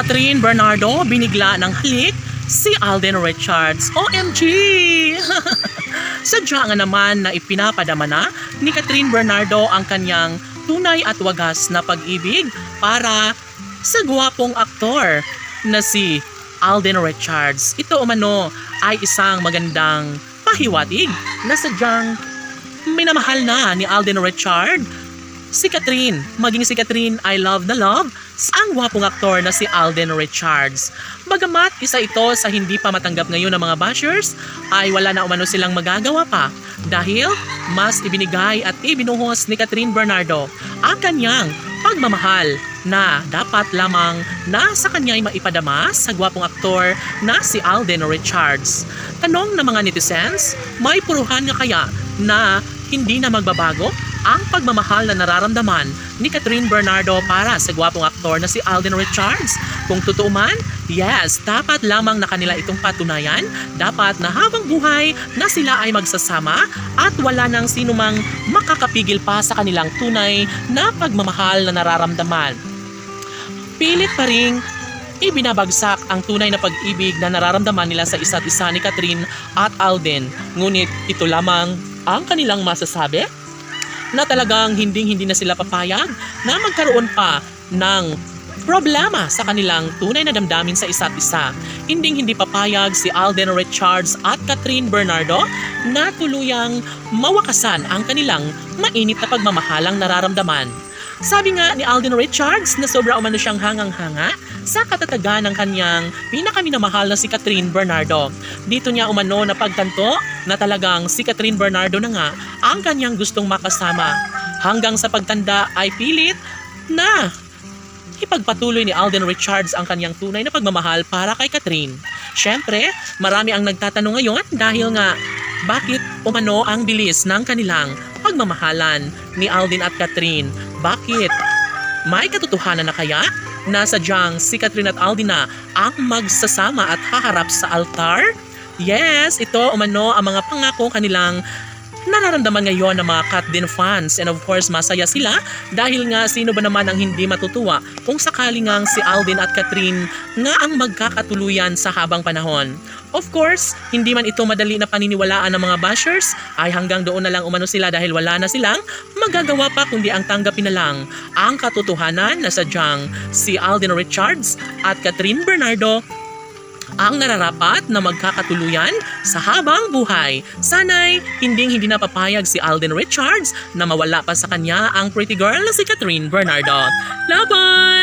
Catherine Bernardo binigla ng halik si Alden Richards. OMG! Sadya nga naman na ipinapadama na ni Catherine Bernardo ang kanyang tunay at wagas na pag-ibig para sa gwapong aktor na si Alden Richards. Ito umano ay isang magandang pahiwatig na sadyang minamahal na ni Alden Richards si Catherine. Maging si Catherine ay love na love ang gwapong aktor na si Alden Richards. Bagamat isa ito sa hindi pa matanggap ngayon ng mga bashers, ay wala na umano silang magagawa pa dahil mas ibinigay at ibinuhos ni Catherine Bernardo ang kanyang pagmamahal na dapat lamang na sa kanya ay maipadama sa gwapong aktor na si Alden Richards. Tanong ng mga netizens, may puruhan nga kaya na hindi na magbabago ang pagmamahal na nararamdaman ni Catherine Bernardo para sa gwapong aktor na si Alden Richards? Kung totoo man, yes, dapat lamang na kanila itong patunayan. Dapat na habang buhay na sila ay magsasama at wala nang sinumang makakapigil pa sa kanilang tunay na pagmamahal na nararamdaman. Pilit pa ring ibinabagsak ang tunay na pag-ibig na nararamdaman nila sa isa't isa ni Catherine at Alden. Ngunit ito lamang ang kanilang masasabi na talagang hindi na sila papayag na magkaroon pa ng problema sa kanilang tunay na damdamin sa isa't isa. Hindi papayag si Alden Richards at Catherine Bernardo na tuluyang mawakasan ang kanilang mainit na pagmamahalang nararamdaman. Sabi nga ni Alden Richards na sobra umano siyang hangang-hanga sa katatagan ng kanyang pinakaminamahal na si Catherine Bernardo. Dito niya umano na pagtanto na talagang si Catherine Bernardo na nga ang kanyang gustong makasama. Hanggang sa pagtanda ay pilit na ipagpatuloy ni Alden Richards ang kanyang tunay na pagmamahal para kay Catherine. Siyempre, marami ang nagtatanong ngayon dahil nga bakit umano ang bilis ng kanilang pagmamahalan ni Alden at Catherine? Bakit? May katotohanan na kaya na sadyang si Catherine at Alden na ang magsasama at haharap sa altar? Yes, ito umano ang mga pangako kanilang nararamdaman ngayon ng mga Katdin fans, and of course masaya sila dahil nga sino ba naman ang hindi matutuwa kung sakaling ngang si Alden at Catherine nga ang magkakatuluyan sa habang panahon. Of course, hindi man ito madali na paniniwalaan ng mga bashers, ay hanggang doon na lang umano sila dahil wala na silang magagawa pa kundi ang tanggapin na lang ang katotohanan na sadyang si Alden Richards at Catherine Bernardo ang nararapat na magkakatuluyan sa habang buhay. Sana'y hindi na papayag si Alden Richards na mawala pa sa kanya ang pretty girl na si Catherine Bernardo. Laban!